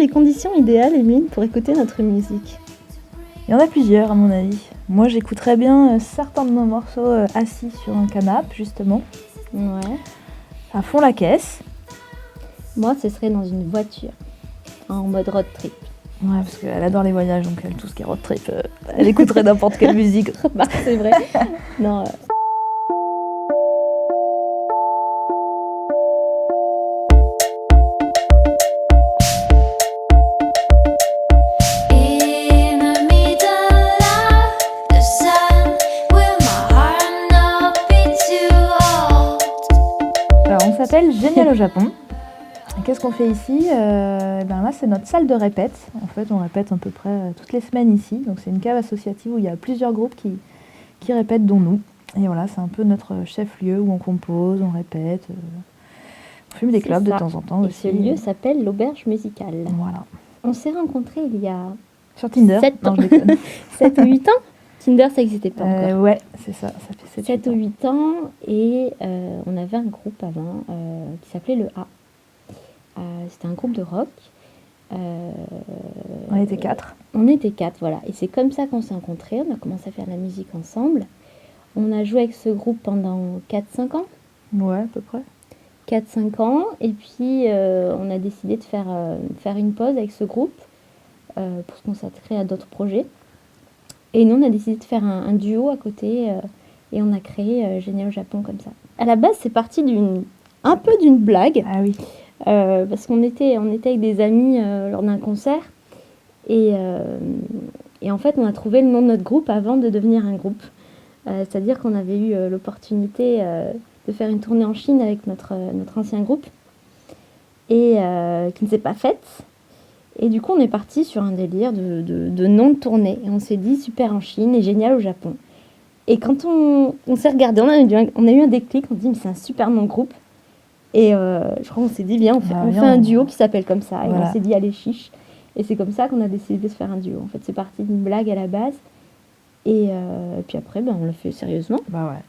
les conditions idéales, Émile, pour écouter notre musique? Il y en a plusieurs, à mon avis. Moi, j'écouterais bien certains de nos morceaux assis sur un canapé, justement, Ouais. à fond la caisse. Moi, ce serait dans une voiture, en mode road trip. Ouais, parce qu'elle adore les voyages, donc elle, tout ce qui est road trip, elle écouterait n'importe quelle musique. Remarque, c'est vrai. Non. In the middle of the sun, will my heart not be too old? Alors, on s'appelle Génial au Japon. Et qu'est-ce qu'on fait ici? Ben là, c'est notre salle de répète. En fait, on répète à peu près toutes les semaines ici. Donc, c'est une cave associative où il y a plusieurs groupes qui répètent, dont nous. Et voilà, c'est un peu notre chef-lieu où on compose, on répète. On fume des C'est clopes de ça. temps en temps Et aussi. ce lieu s'appelle l'Auberge Musicale. Voilà. On s'est rencontrés il y a Sur Tinder. 7 Non, ans. je déconne. 7 ou 8 ans. Tinder, ça n'existait pas encore. Ouais, c'est ça. Ça fait 7 ou 8 ans. Et on avait un groupe avant qui s'appelait le A. C'était un groupe de rock. On était 4. On était 4, voilà. Et c'est comme ça qu'on s'est rencontrés. On a commencé à faire de la musique ensemble. On a joué avec ce groupe pendant 4-5 ans. Ouais, à peu près. 4-5 ans. Et puis, on a décidé de faire une pause avec ce groupe pour se consacrer à d'autres projets. Et nous, on a décidé de faire un duo à côté. Et on a créé Génial au Japon comme ça. À la base, c'est parti un peu d'une blague. Ah oui. Parce qu'on était avec des amis lors d'un concert. Et en fait, on a trouvé le nom de notre groupe avant de devenir un groupe. C'est-à-dire qu'on avait eu l'opportunité de faire une tournée en Chine avec notre ancien groupe et qui ne s'est pas faite. Et du coup, on est parti sur un délire de nom de tournée. Et on s'est dit super en Chine et génial au Japon. Et quand on s'est regardé, on a eu un déclic. On dit mais c'est un super nom de groupe. Et je crois qu'on s'est dit bien, on fait un duo qui s'appelle comme ça. Et Voilà. on s'est dit allez chiche. Et c'est comme ça qu'on a décidé de se faire un duo. En fait, c'est parti d'une blague à la base. Et puis après, on l'a fait sérieusement. Bah ouais.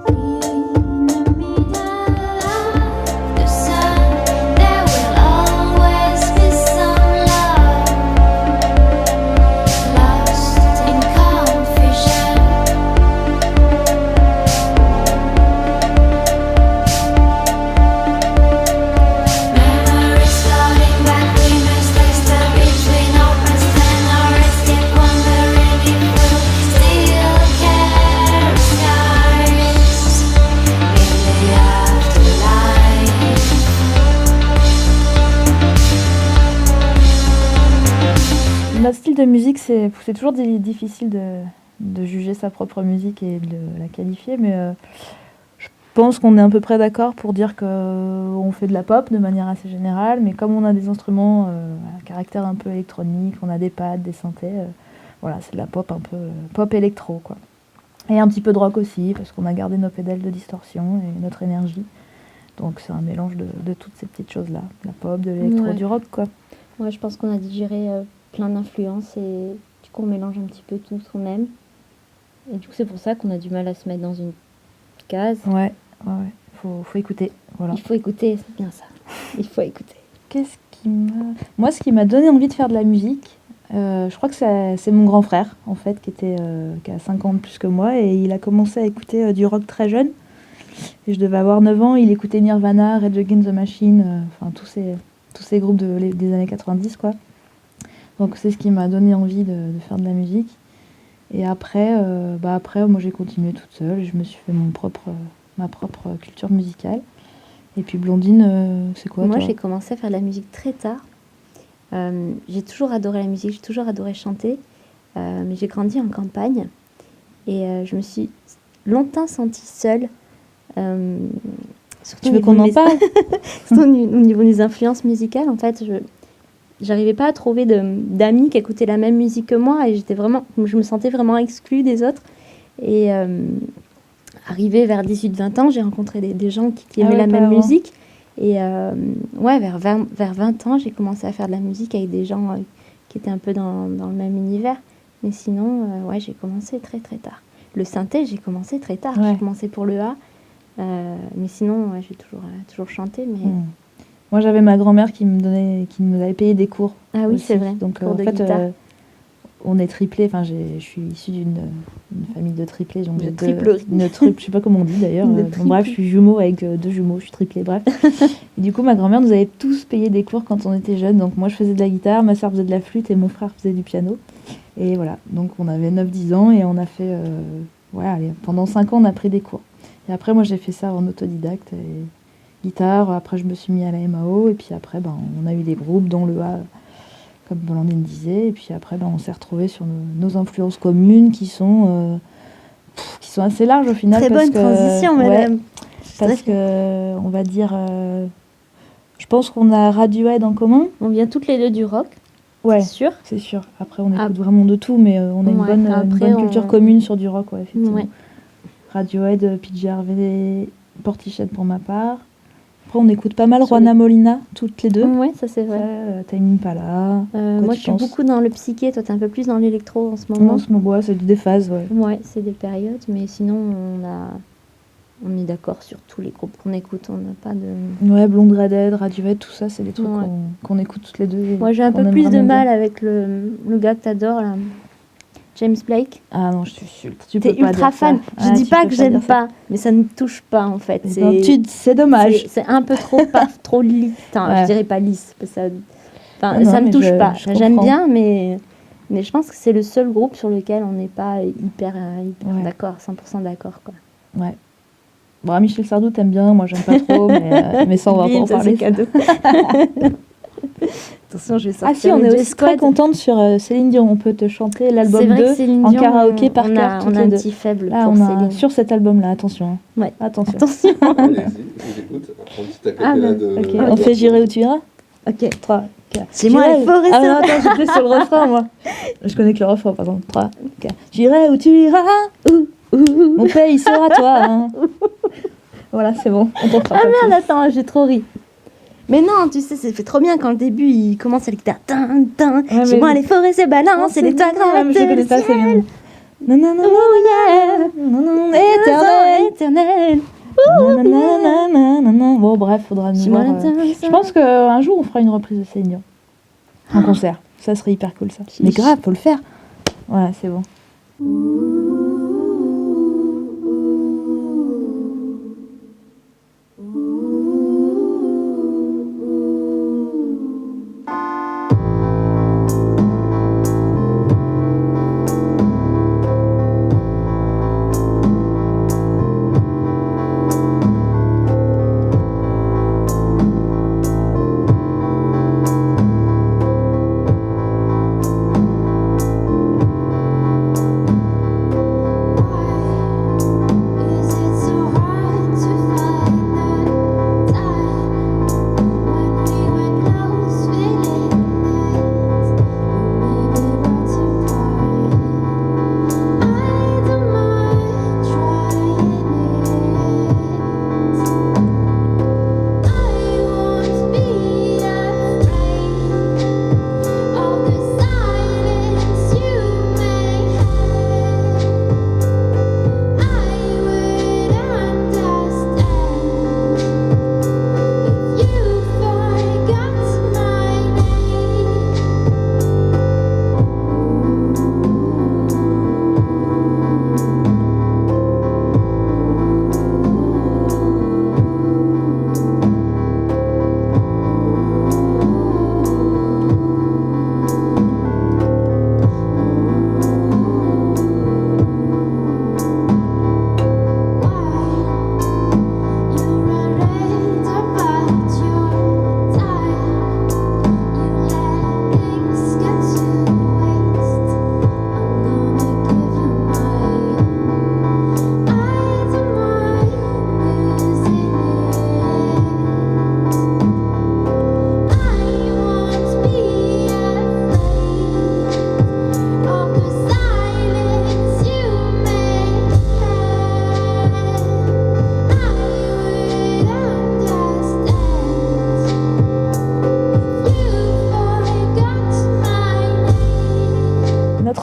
In the middle of the sun, there will always be some love lost in confusion. Memories floating back, we misplace the between our past and our escape, wondering if we'll still carry scars in the afterlife. Notre style de musique, c'est toujours difficile de juger sa propre musique et de la qualifier, mais je pense qu'on est à peu près d'accord pour dire qu'on fait de la pop de manière assez générale, mais comme on a des instruments à caractère un peu électronique, on a des pads, des synthés, voilà, c'est de la pop un peu pop électro, quoi. Et un petit peu de rock aussi, parce qu'on a gardé nos pédales de distorsion et notre énergie. Donc c'est un mélange de toutes ces petites choses-là, de la pop, de l'électro, Ouais. du rock, quoi. Ouais, je pense qu'on a digéré plein d'influences et du coup, on mélange un petit peu tout ce qu'on aime. Et du coup, c'est pour ça qu'on a du mal à se mettre dans une case. Ouais. Faut écouter, voilà. Il faut écouter, c'est bien ça. Il faut écouter. Moi, ce qui m'a donné envie de faire de la musique, je crois que c'est mon grand frère, en fait, qui a 5 ans de plus que moi, et il a commencé à écouter du rock très jeune. Et je devais avoir 9 ans, il écoutait Nirvana, Rage Against the Machine, enfin tous ces groupes des années 90, quoi. Donc c'est ce qui m'a donné envie de faire de la musique. Et après, moi j'ai continué toute seule, et je me suis fait ma propre culture musicale. Et puis Blondine, c'est quoi, Moi, toi? j'ai commencé à faire de la musique très tard. J'ai toujours adoré la musique, j'ai toujours adoré chanter. Mais j'ai grandi en campagne. Et je me suis longtemps sentie seule. Surtout Tu veux qu'on en parle? Surtout au niveau des influences musicales, en fait, j'arrivais pas à trouver d'amis qui écoutaient la même musique que moi. Et je me sentais vraiment exclue des autres. Et arrivée vers 18-20 ans, j'ai rencontré des gens qui aimaient la même musique. Et ouais, vers 20 ans, j'ai commencé à faire de la musique avec des gens qui étaient un peu dans le même univers. Mais sinon, ouais, j'ai commencé très très tard. Le synthé, j'ai commencé très tard. Ouais. J'ai commencé pour le A. Mais sinon, ouais, j'ai toujours chanté. Mais... Moi, j'avais ma grand-mère qui nous avait payé des cours. Ah oui, aussi. c'est vrai. Donc, Cours en de fait, guitare. on est triplés. Enfin, je suis issue d'une famille de triplés. Donc De j'ai triplerie. je sais pas comment on dit d'ailleurs. De Donc, bref, je suis jumeau avec 2 jumeaux. Je suis triplée, bref. Et du coup, ma grand-mère nous avait tous payé des cours quand on était jeunes. Donc moi, je faisais de la guitare, ma soeur faisait de la flûte et mon frère faisait du piano. Et voilà. Donc on avait 9-10 ans et on a fait... ouais, allez, pendant 5 ans, on a pris des cours. Et après, moi, j'ai fait ça en autodidacte. Et guitare, après je me suis mis à la MAO et puis après on a eu des groupes dont le A comme Blandine disait et puis après on s'est retrouvés sur nos influences communes qui sont assez larges au final. Très parce bonne que, transition, madame. ouais, parce que on va dire je pense qu'on a Radiohead en commun. On vient toutes les deux du rock, Ouais, c'est sûr. c'est sûr. Après on écoute Ah. vraiment de tout mais on a une Ouais, bonne après, culture on- commune sur du rock, ouais, effectivement. Ouais. Radiohead, PJ Harvey, Portichet pour ma part. Après, on écoute pas mal Sur Juana Molina, toutes les deux. Ouais, ça c'est vrai. Time Impala. Moi, tu je suis penses beaucoup dans le psyché. Toi, t'es un peu plus dans l'électro en ce Non, moment. ce bois, c'est des phases, ouais. Ouais, c'est des périodes, mais sinon, on est d'accord sur tous les groupes qu'on écoute. On n'a pas de. Ouais, Blonde Redhead, Radiohead, tout ça, c'est des trucs Ouais. qu'on écoute toutes les deux. et Moi, j'ai un qu'on peu aime plus de vraiment mal bien. avec le gars que t'adores, là. James Blake. Ah non, je suis tu T'es peux pas ultra dire ça. fan. Je Ah, dis tu pas peux que j'aime dire ça. pas, mais ça ne me touche pas en fait. Eh ben, c'est dommage. C'est un peu trop, pas trop lisse. Enfin, Ouais. je dirais pas lisse. Parce que ça, enfin, Non, ça me mais touche je- pas. je J'aime comprends. bien, mais je pense que c'est le seul groupe sur lequel on n'est pas hyper Ouais. d'accord, 100% d'accord, quoi. Ouais. Bon, Michel Sardou, t'aimes bien, moi j'aime pas trop, mais ça, on va pas Bim, en ça, parler. c'est cadeau. Attention, je vais sortir Ah si, on le est J aussi très Squad. contente sur Céline Dion. On peut te chanter l'album C'est vrai 2 que Céline en Dion, karaoké par on cœur, a, toutes on a les un deux. petit faible Là, pour on a Céline. sur cet album-là, attention. Hein. Ouais. Attention. Attention. Allez-y, je vous écoute. Un petit acapella Ah, de... Ok, on fait J'irai où tu iras. Ok. 3, 4. Chez moi, les forêts Ah non, sauvages. attends, j'étais sur le refrain, moi. Je connais que le refrain, par exemple. 3, 4. J'irai où tu iras, mon pays sera toi. Hein. Voilà, c'est bon. On comprend Ah pas merde, plus. attends, j'ai trop ri. Mais non, tu sais, c'est fait trop bien quand le début il commence à la guitare. Tin, tin. Ouais, Chez mais- moi, les forêts se balancent et les toits Ouais, grattent mais je connais le pas, c'est ciel. bien. Non, non, non, non, non, Éternel, éternel. éternel. Nanana. Bon, bref, faudra nous Chez moi, voir. Je pense qu'un jour, on fera une reprise de Céline Dion. En concert. Ça serait hyper cool, ça. Mais grave, faut le faire. Voilà, c'est bon.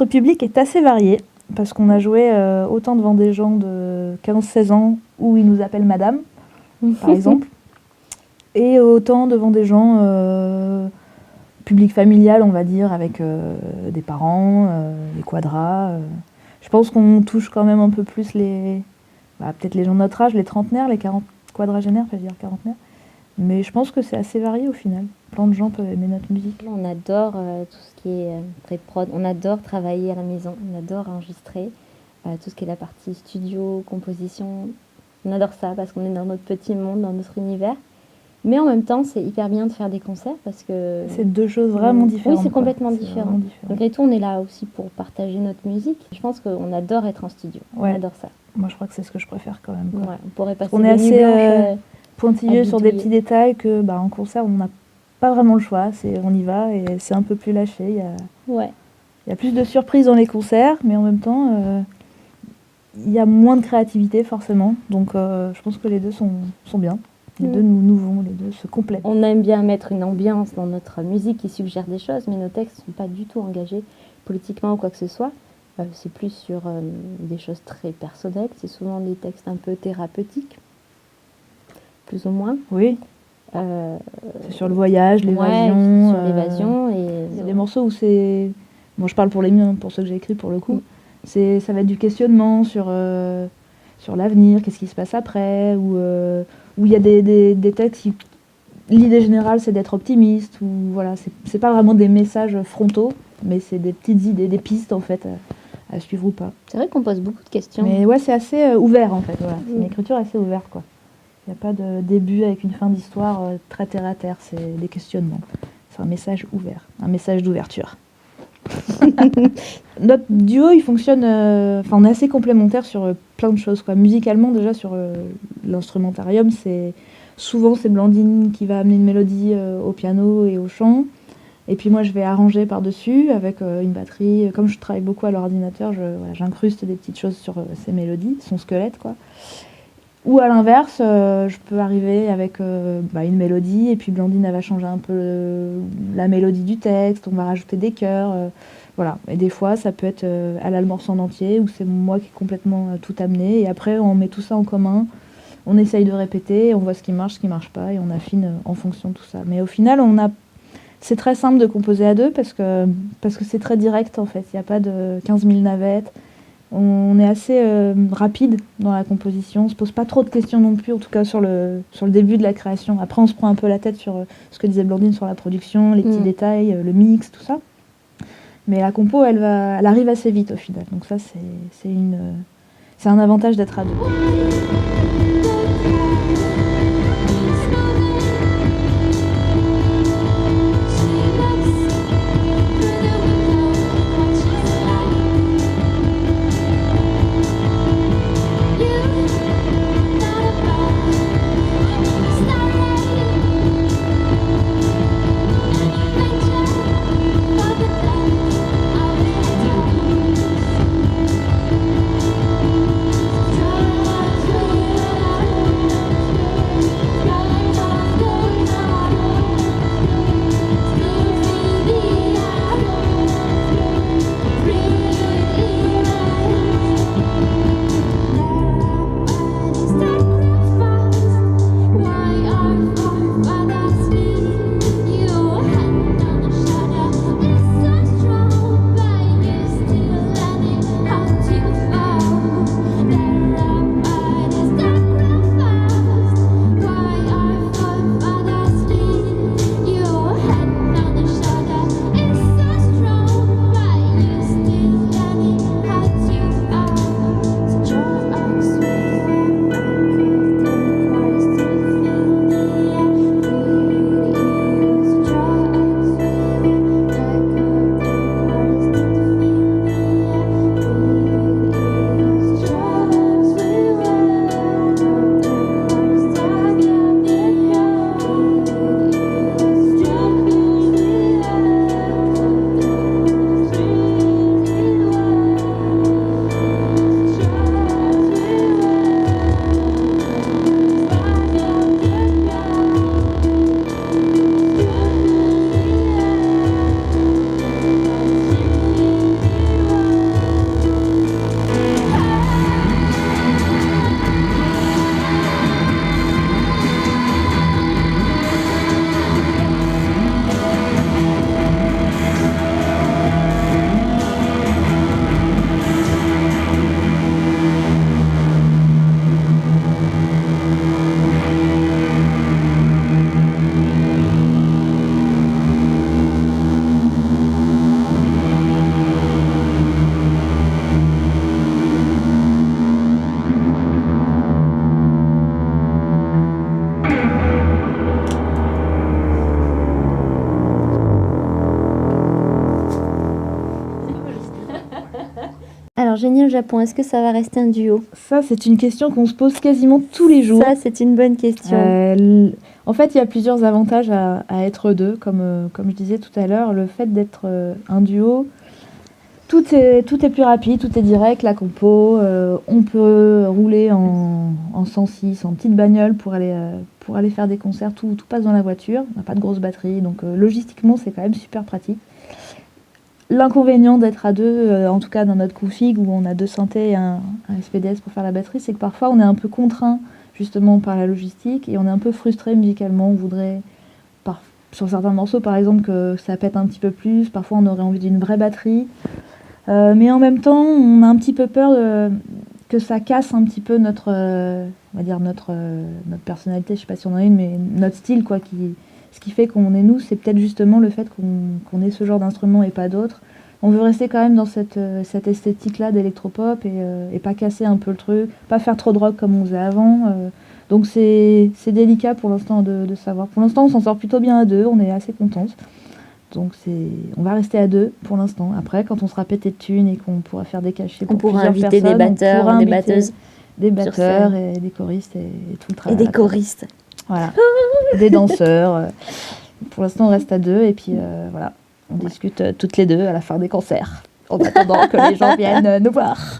notre public est assez varié, parce qu'on a joué autant devant des gens de 15-16 ans où ils nous appellent madame, par exemple, et autant devant des gens public familial, on va dire, avec des parents, les quadras. Je pense qu'on touche quand même un peu plus peut-être les gens de notre âge, les trentenaires, les 40 quadragénaires, je veux dire quarantenaires. Mais je pense que c'est assez varié au final. Plein de gens peuvent aimer notre musique. On adore tout ce qui est pré-prod, on adore travailler à la maison, on adore enregistrer tout ce qui est la partie studio, composition. On adore ça parce qu'on est dans notre petit monde, dans notre univers. Mais en même temps, c'est hyper bien de faire des concerts parce que... C'est deux choses vraiment différentes. Oui, c'est quoi. complètement C'est différent. vraiment différent. Malgré tout, on est là aussi pour partager notre musique. Je pense qu'on adore être en studio. Ouais. On adore ça. Moi, je crois que c'est ce que je préfère quand même. Quoi. Ouais, on pourrait passer On est des nuits assez, blanches. Pointilleux sur des bidouiller. petits détails que en concert, on n'a pas vraiment le choix. On y va et c'est un peu plus lâché. Ouais. Il y a plus de surprises dans les concerts, mais en même temps, il y a moins de créativité forcément. Donc je pense que les deux sont bien. Les deux nous vont, les deux se complètent. On aime bien mettre une ambiance dans notre musique qui suggère des choses, mais nos textes ne sont pas du tout engagés politiquement ou quoi que ce soit. C'est plus sur des choses très personnelles. C'est souvent des textes un peu thérapeutiques, plus ou moins. Oui, Euh, c'est sur le voyage, ouais, l'évasion. sur l'évasion. Il y a des morceaux où c'est... Bon, je parle pour les miens, pour ceux que j'ai écrits pour le coup. Ça va être du questionnement sur l'avenir, qu'est-ce qui se passe après, où il y a des textes qui... L'idée générale, c'est d'être optimiste, ou voilà, c'est pas vraiment des messages frontaux, mais c'est des petites idées, des pistes en fait, à suivre ou pas. C'est vrai qu'on pose beaucoup de questions. Mais ouais, c'est assez ouvert en fait, voilà. C'est une écriture assez ouverte, quoi. Il n'y a pas de début avec une fin d'histoire très terre à terre, c'est des questionnements. C'est un message ouvert, un message d'ouverture. Notre duo, il fonctionne... on est assez complémentaires sur plein de choses, quoi. Musicalement, déjà, sur l'instrumentarium, souvent c'est Blandine qui va amener une mélodie au piano et au chant. Et puis moi, je vais arranger par-dessus avec une batterie. Comme je travaille beaucoup à l'ordinateur, j'incruste des petites choses sur ces mélodies, son squelette, quoi. Ou à l'inverse, je peux arriver avec une mélodie et puis Blandine, elle va changer un peu la mélodie du texte, on va rajouter des chœurs, voilà. Et des fois, ça peut être elle a le morceau en entier ou c'est moi qui ai complètement tout amené. Et après, on met tout ça en commun, on essaye de répéter, on voit ce qui marche pas et on affine en fonction de tout ça. Mais au final, c'est très simple de composer à deux parce que c'est très direct en fait. Il n'y a pas de 15 000 navettes. On est assez rapide dans la composition, on se pose pas trop de questions non plus, en tout cas sur le début de la création. Après, on se prend un peu la tête sur ce que disait Blandine sur la production, les petits détails, le mix, tout ça. Mais la compo, elle arrive assez vite au final. Donc ça, c'est un avantage d'être à deux. Alors, Génie au Japon, est-ce que ça va rester un duo? Ça, c'est une question qu'on se pose quasiment tous les jours. Ça, c'est une bonne question. En fait, il y a plusieurs avantages à être deux, comme je disais tout à l'heure. Le fait d'être un duo, tout est plus rapide, tout est direct. La compo, on peut rouler en 106, en petite bagnole pour aller faire des concerts. Tout passe dans la voiture. On n'a pas de grosse batterie, donc logistiquement, c'est quand même super pratique. L'inconvénient d'être à deux, en tout cas dans notre config où on a 2 synthés et un SPDS pour faire la batterie, c'est que parfois on est un peu contraint justement par la logistique et on est un peu frustré musicalement. On voudrait, sur certains morceaux par exemple, que ça pète un petit peu plus. Parfois on aurait envie d'une vraie batterie. Mais en même temps, on a un petit peu peur que ça casse un petit peu notre, on va dire notre personnalité. Je sais pas si on en a une, mais notre style quoi. Ce qui fait qu'on est nous, c'est peut-être justement le fait qu'on ait ce genre d'instrument et pas d'autres. On veut rester quand même dans cette esthétique-là d'électropop et pas casser un peu le truc, pas faire trop de rock comme on faisait avant. Donc c'est délicat pour l'instant de savoir. Pour l'instant, on s'en sort plutôt bien à deux, on est assez contente. Donc on va rester à deux pour l'instant. Après, quand on sera pété de thunes et qu'on pourra faire des cachets pour plusieurs inviter personnes, des batteurs, on pourra des inviter batteuses. des batteurs et des choristes et tout le Et travail. des choristes. Voilà. Des danseurs. Pour l'instant, on reste à deux et puis voilà, on discute toutes les deux à la fin des concerts, en attendant que les gens viennent nous voir.